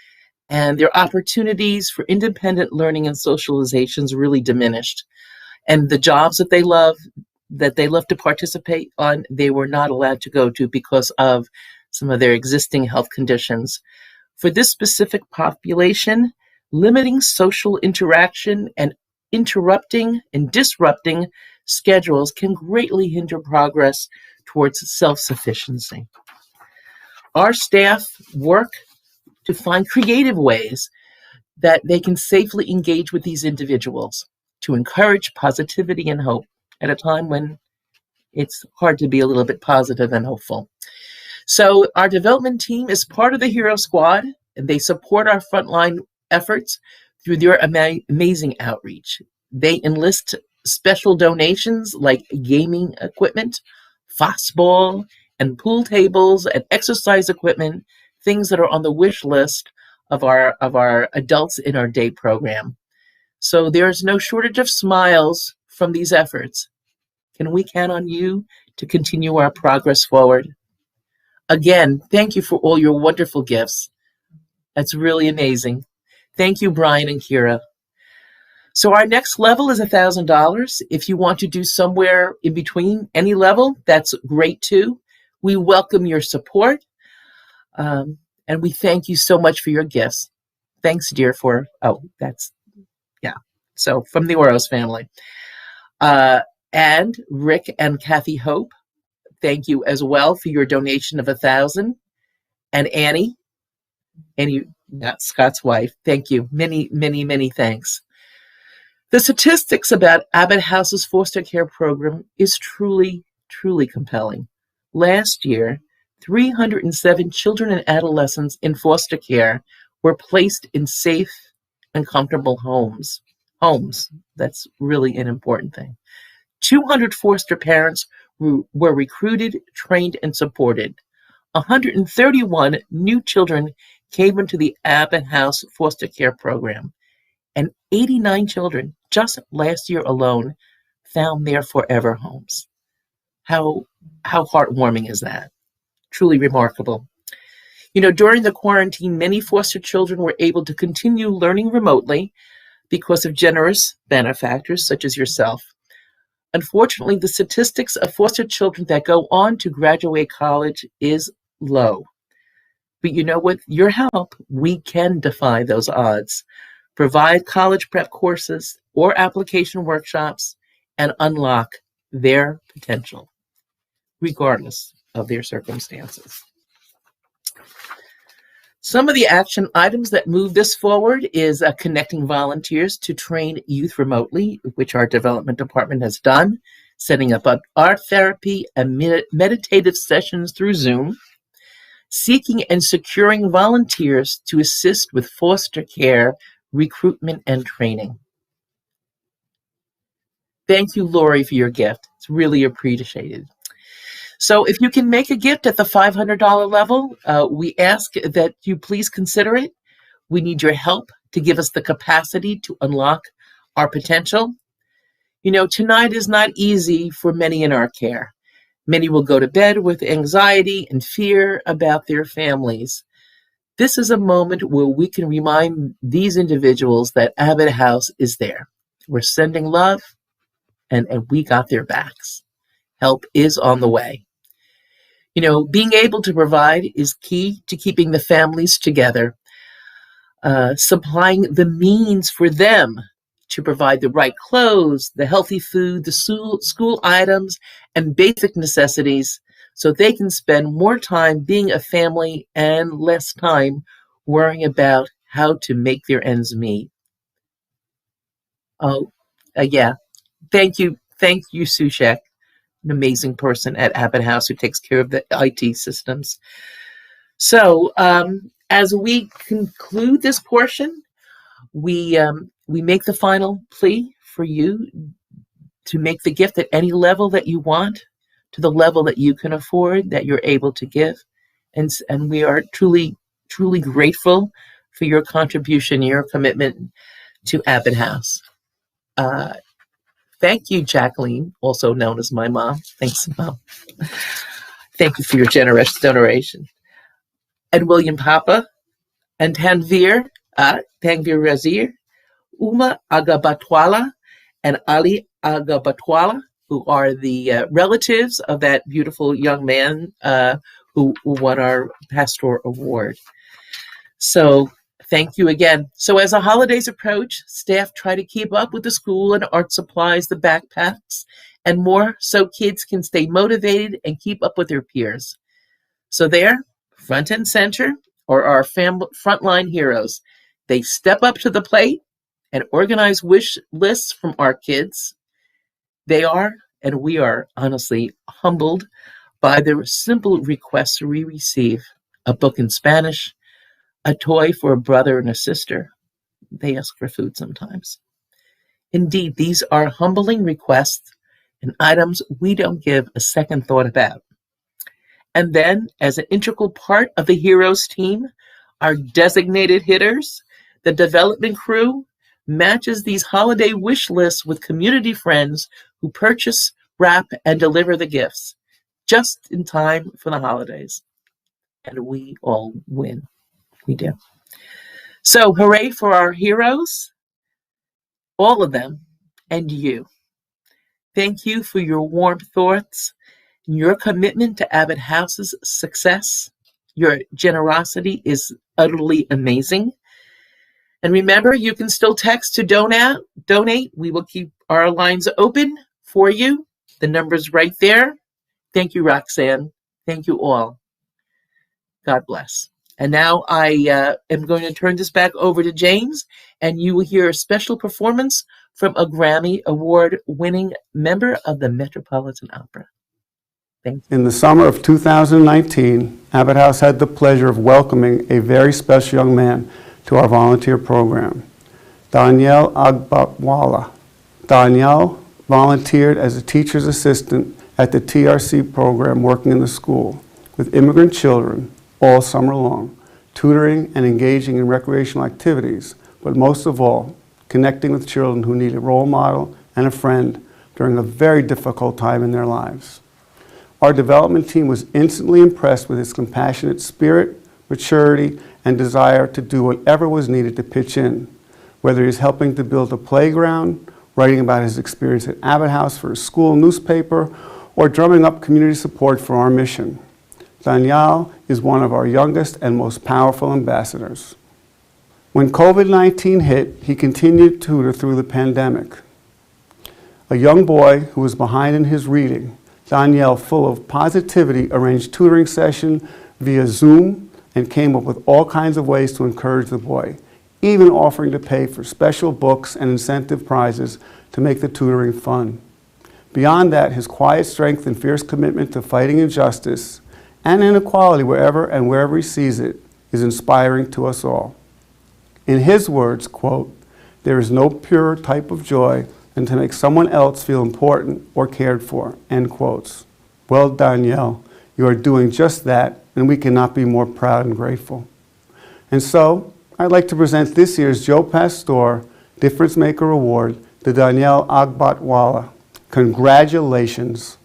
And their opportunities for independent learning and socializations really diminished. And the jobs that they love to participate on, they were not allowed to go to because of some of their existing health conditions. For this specific population, Limiting social interaction and interrupting and disrupting schedules can greatly hinder progress towards self-sufficiency. Our staff work to find creative ways that they can safely engage with these individuals to encourage positivity and hope at a time when it's hard to be a little bit positive and hopeful. So our development team is part of the Hero Squad, and they support our frontline efforts through their amazing outreach. They enlist special donations like gaming equipment, foxball, and pool tables and exercise equipment, things that are on the wish list of our adults in our day program. So there's no shortage of smiles from these efforts. Can we count on you to continue our progress forward? Again, thank you for all your wonderful gifts. That's really amazing. Thank you, Brian and Kira. So our next level is $1,000. If you want to do somewhere in between any level, that's great too. We welcome your support. And we thank you so much for your gifts. Thanks, dear, so from the Oros family. And Rick and Kathy Hope, thank you as well for your donation of $1,000. And Annie, Scott's wife, thank you. Many, many, many thanks. The statistics about Abbott House's foster care program is truly, truly compelling. Last year, 307 children and adolescents in foster care were placed in safe and comfortable homes. That's really an important thing. 200 foster parents were recruited, trained, and supported. 131 new children came into the Abbott House foster care program, and 89 children just last year alone found their forever homes. How heartwarming is that? Truly remarkable. During the quarantine, many foster children were able to continue learning remotely because of generous benefactors such as yourself. Unfortunately, the statistics of foster children that go on to graduate college is low. But you know, with your help, we can defy those odds, provide college prep courses or application workshops, and unlock their potential, regardless of their circumstances. Some of the action items that move this forward is connecting volunteers to train youth remotely, which our development department has done, setting up art therapy and meditative sessions through Zoom, seeking and securing volunteers to assist with foster care recruitment and training. Thank you, Lori, for your gift. It's really appreciated. So if you can make a gift at the $500 level, we ask that you please consider it. We need your help to give us the capacity to unlock our potential. Tonight is not easy for many in our care. Many will go to bed with anxiety and fear about their families. This is a moment where we can remind these individuals that Abbott House is there. We're sending love, and we got their backs. Help is on the way. Being able to provide is key to keeping the families together, supplying the means for them to provide the right clothes, the healthy food, the school items, and basic necessities so they can spend more time being a family and less time worrying about how to make their ends meet. Thank you, Sushek, an amazing person at Abbott House who takes care of the IT systems. So as we conclude this portion, we make the final plea for you to make the gift at any level that you want, to the level that you can afford, that you're able to give. And we are truly, truly grateful for your contribution, your commitment to Abbott House. Thank you, Jacqueline, also known as my mom. Thanks, Mom. Thank you for your generous donation. And William Papa, and Tanvir Razir, Uma Agabatwala, and Ali Agabatwala, who are the relatives of that beautiful young man who won our Pastor Award. So Thank you again. So as the holidays approach, staff try to keep up with the school and art supplies, the backpacks, and more so kids can stay motivated and keep up with their peers. So there, front and center, are our frontline heroes. They step up to the plate and organize wish lists from our kids. They are, and we are, honestly humbled by the simple requests we receive. A book in Spanish, a toy for a brother and a sister. They ask for food sometimes. Indeed, these are humbling requests and items we don't give a second thought about. And then, as an integral part of the Heroes team, our designated hitters, the development crew, matches these holiday wish lists with community friends who purchase, wrap, and deliver the gifts just in time for the holidays. And we all win. We do. So hooray for our heroes, all of them, and you. Thank you for your warm thoughts, your commitment to Abbott House's success. Your generosity is utterly amazing. And remember, you can still text to donate. We will keep our lines open for you. The number's right there. Thank you, Roxanne. Thank you all. God bless. And now I am going to turn this back over to James, and you will hear a special performance from a Grammy Award-winning member of the Metropolitan Opera. Thank you. In the summer of 2019, Abbott House had the pleasure of welcoming a very special young man to our volunteer program, Danielle Agbatwala. Danielle volunteered as a teacher's assistant at the TRC program working in the school with immigrant children all summer long, tutoring and engaging in recreational activities, but most of all, connecting with children who need a role model and a friend during a very difficult time in their lives. Our development team was instantly impressed with his compassionate spirit, maturity, and desire to do whatever was needed to pitch in, whether he's helping to build a playground, writing about his experience at Abbott House for his school newspaper, or drumming up community support for our mission. Danielle is one of our youngest and most powerful ambassadors. When COVID-19 hit, he continued to tutor through the pandemic. A young boy who was behind in his reading, Danielle, full of positivity, arranged tutoring session via Zoom and came up with all kinds of ways to encourage the boy, even offering to pay for special books and incentive prizes to make the tutoring fun. Beyond that, his quiet strength and fierce commitment to fighting injustice and inequality wherever he sees it is inspiring to us all. In his words, quote, "There is no purer type of joy than to make someone else feel important or cared for," end quotes. Well, Danielle, you are doing just that, and we cannot be more proud and grateful. And so, I'd like to present this year's Joe Pastor Difference Maker Award to Danielle Agbatwala. Congratulations.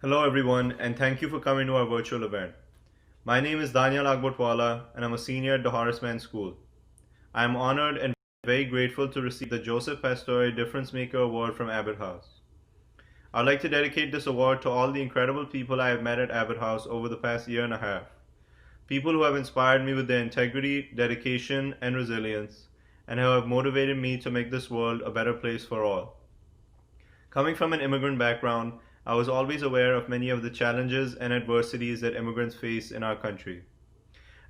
Hello everyone, and thank you for coming to our virtual event. My name is Danielle Agbatwala, and I'm a senior at the Horace Mann School. I am honored and very grateful to receive the Joseph Pastore Difference Maker Award from Abbott House. I'd like to dedicate this award to all the incredible people I have met at Abbott House over the past year and a half. People who have inspired me with their integrity, dedication, and resilience, and who have motivated me to make this world a better place for all. Coming from an immigrant background, I was always aware of many of the challenges and adversities that immigrants face in our country.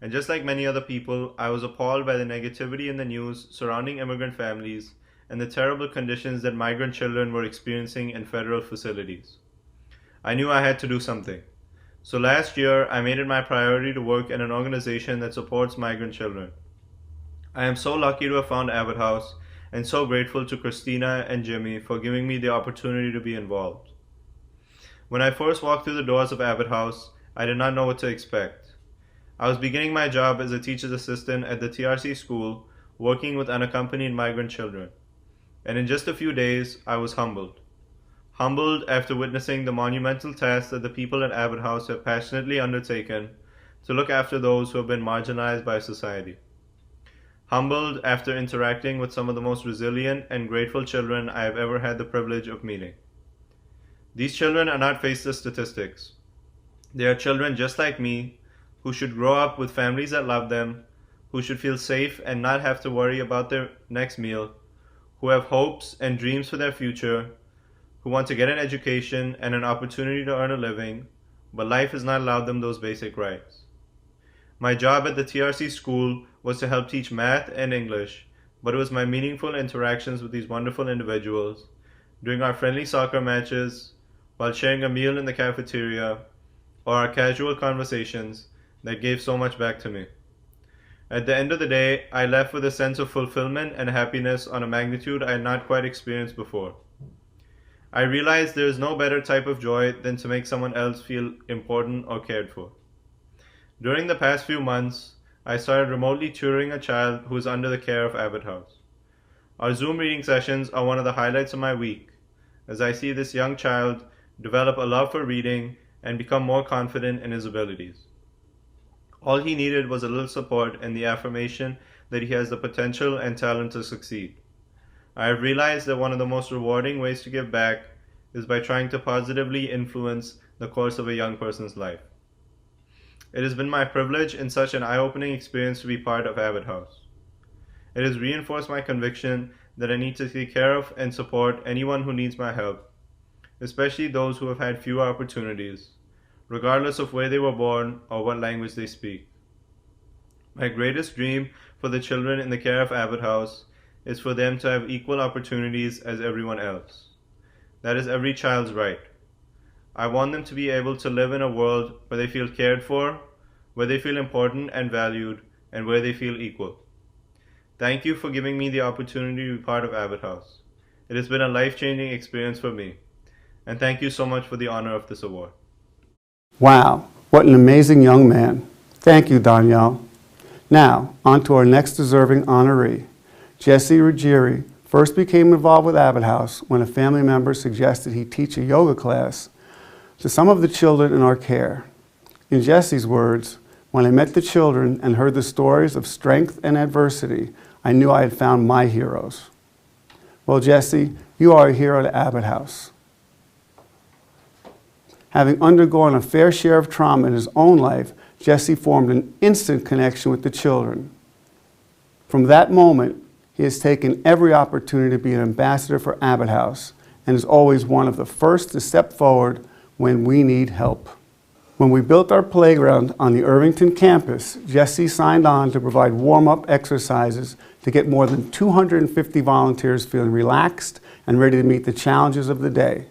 And just like many other people, I was appalled by the negativity in the news surrounding immigrant families and the terrible conditions that migrant children were experiencing in federal facilities. I knew I had to do something. So last year, I made it my priority to work in an organization that supports migrant children. I am so lucky to have found Abbott House and so grateful to Christina and Jimmy for giving me the opportunity to be involved. When I first walked through the doors of Abbott House, I did not know what to expect. I was beginning my job as a teacher's assistant at the TRC school, working with unaccompanied migrant children. And in just a few days, I was humbled. Humbled after witnessing the monumental task that the people at Abbott House have passionately undertaken to look after those who have been marginalized by society. Humbled after interacting with some of the most resilient and grateful children I have ever had the privilege of meeting. These children are not faceless statistics. They are children just like me, who should grow up with families that love them, who should feel safe and not have to worry about their next meal, who have hopes and dreams for their future, who want to get an education and an opportunity to earn a living, but life has not allowed them those basic rights. My job at the TRC school was to help teach math and English, but it was my meaningful interactions with these wonderful individuals, during our friendly soccer matches, while sharing a meal in the cafeteria, or our casual conversations that gave so much back to me. At the end of the day, I left with a sense of fulfillment and happiness on a magnitude I had not quite experienced before. I realized there is no better type of joy than to make someone else feel important or cared for. During the past few months, I started remotely tutoring a child who is under the care of Abbott House. Our Zoom reading sessions are one of the highlights of my week, as I see this young child develop a love for reading and become more confident in his abilities. All he needed was a little support and the affirmation that he has the potential and talent to succeed. I have realized that one of the most rewarding ways to give back is by trying to positively influence the course of a young person's life. It has been my privilege and such an eye-opening experience to be part of Abbott House. It has reinforced my conviction that I need to take care of and support anyone who needs my help, especially those who have had fewer opportunities, regardless of where they were born or what language they speak. My greatest dream for the children in the care of Abbott House is for them to have equal opportunities as everyone else. That is every child's right. I want them to be able to live in a world where they feel cared for, where they feel important and valued, and where they feel equal. Thank you for giving me the opportunity to be part of Abbott House. It has been a life-changing experience for me, and thank you so much for the honor of this award. Wow, what an amazing young man. Thank you, Danielle. Now, on to our next deserving honoree. Jesse Ruggieri first became involved with Abbott House when a family member suggested he teach a yoga class to some of the children in our care. In Jesse's words, when I met the children and heard the stories of strength and adversity, I knew I had found my heroes. Well, Jesse, you are a hero to Abbott House. Having undergone a fair share of trauma in his own life, Jesse formed an instant connection with the children. From that moment, he has taken every opportunity to be an ambassador for Abbott House and is always one of the first to step forward when we need help. When we built our playground on the Irvington campus, Jesse signed on to provide warm-up exercises to get more than 250 volunteers feeling relaxed and ready to meet the challenges of the day.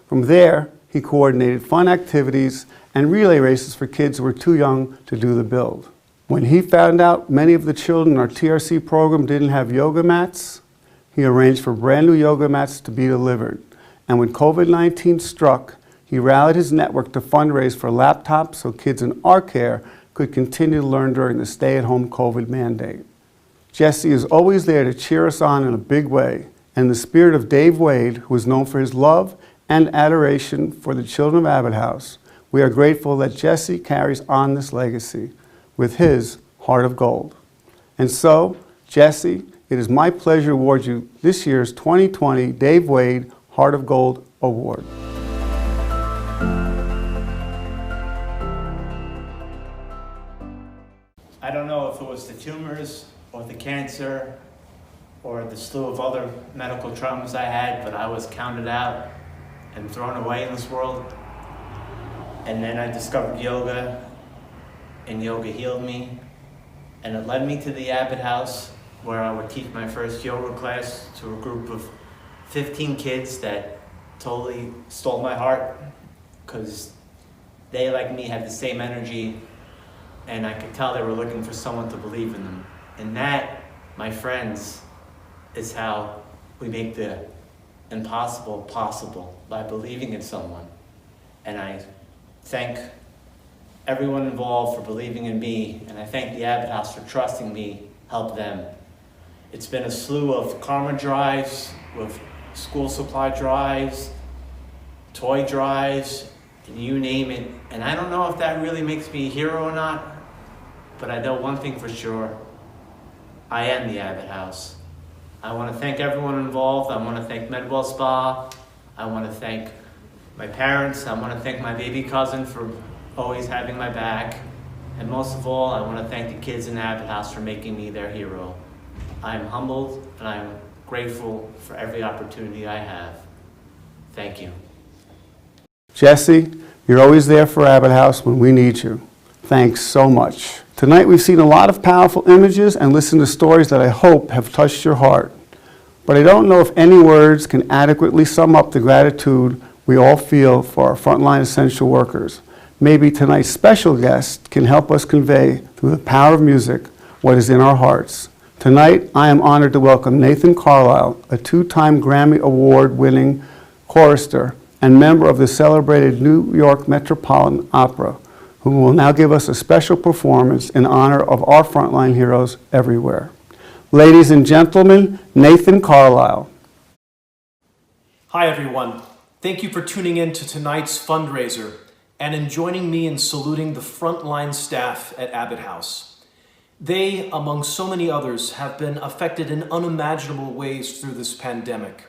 From there, he coordinated fun activities and relay races for kids who were too young to do the build. When he found out many of the children in our TRC program didn't have yoga mats, he arranged for brand new yoga mats to be delivered. And when COVID-19 struck, he rallied his network to fundraise for laptops so kids in our care could continue to learn during the stay-at-home COVID mandate. Jesse is always there to cheer us on in a big way. And in the spirit of Dave Wade, who is known for his love and adoration for the children of Abbott House, we are grateful that Jesse carries on this legacy with his heart of gold. And so, Jesse, it is my pleasure to award you this year's 2020 Dave Wade Heart of Gold Award. I don't know if it was the tumors or the cancer or the slew of other medical traumas I had, but I was counted out and thrown away in this world. And then I discovered yoga, and yoga healed me. And it led me to the Abbott House, where I would teach my first yoga class to a group of 15 kids that totally stole my heart, because they, like me, had the same energy, and I could tell they were looking for someone to believe in them. And that, my friends, is how we make the impossible possible, by believing in someone. And I thank everyone involved for believing in me, and I thank the Abbott House for trusting me, help them. It's been a slew of karma drives, with school supply drives, toy drives, and you name it. And I don't know if that really makes me a hero or not, but I know one thing for sure: I am the Abbott House. I want to thank everyone involved. I want to thank Medwell Spa. I want to thank my parents. I want to thank my baby cousin for always having my back. And most of all, I want to thank the kids in Abbott House for making me their hero. I am humbled and I am grateful for every opportunity I have. Thank you. Jesse, you're always there for Abbott House when we need you. Thanks so much. Tonight we've seen a lot of powerful images and listened to stories that I hope have touched your heart. But I don't know if any words can adequately sum up the gratitude we all feel for our frontline essential workers. Maybe tonight's special guest can help us convey through the power of music what is in our hearts. Tonight, I am honored to welcome Nathan Carlisle, a two-time Grammy Award-winning chorister and member of the celebrated New York Metropolitan Opera, who will now give us a special performance in honor of our frontline heroes everywhere. Ladies and gentlemen, Nathan Carlisle. Hi everyone. Thank you for tuning in to tonight's fundraiser and in joining me in saluting the frontline staff at Abbott House. They, among so many others, have been affected in unimaginable ways through this pandemic.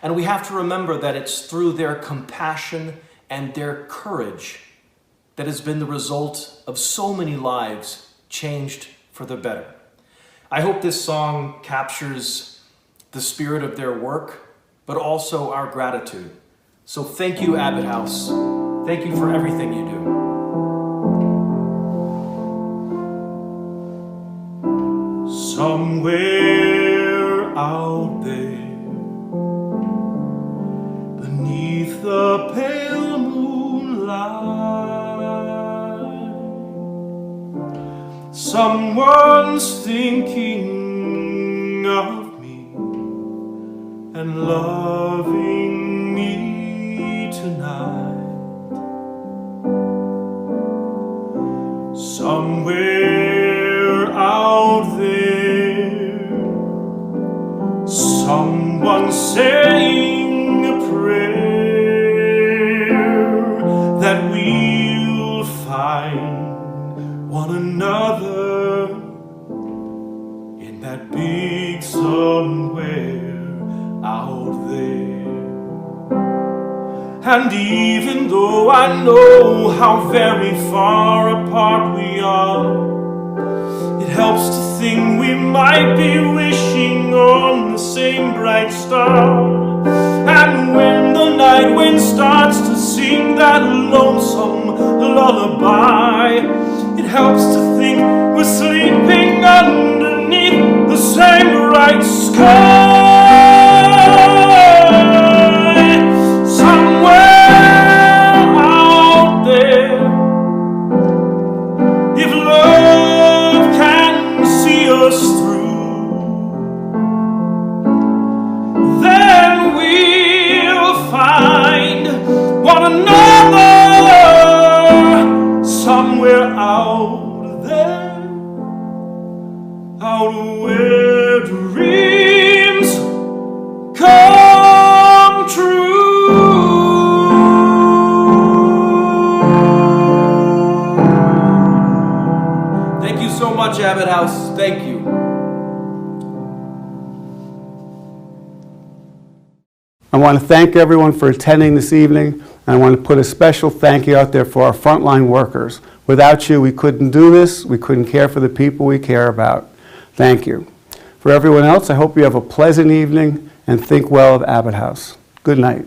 And we have to remember that it's through their compassion and their courage that has been the result of so many lives changed for the better. I hope this song captures the spirit of their work, but also our gratitude. So thank you, Abbott House. Thank you for everything you do. Somewhere out there, beneath the pale moonlight, someone's thinking of me and loving me tonight. Somewhere out there, someone's saying a prayer that we'll find one another in that big somewhere out there. And even though I know how very far apart we are, it helps to think we might be wishing on the same bright star. And when the night wind starts to sing that lonesome lullaby, it helps to think we're sleeping underneath the same bright sky. Where dreams come true. Thank you so much, Abbott House. Thank you. I want to thank everyone for attending this evening. And I want to put a special thank you out there for our frontline workers. Without you, we couldn't do this. We couldn't care for the people we care about. Thank you. For everyone else, I hope you have a pleasant evening and think well of Abbott House. Good night.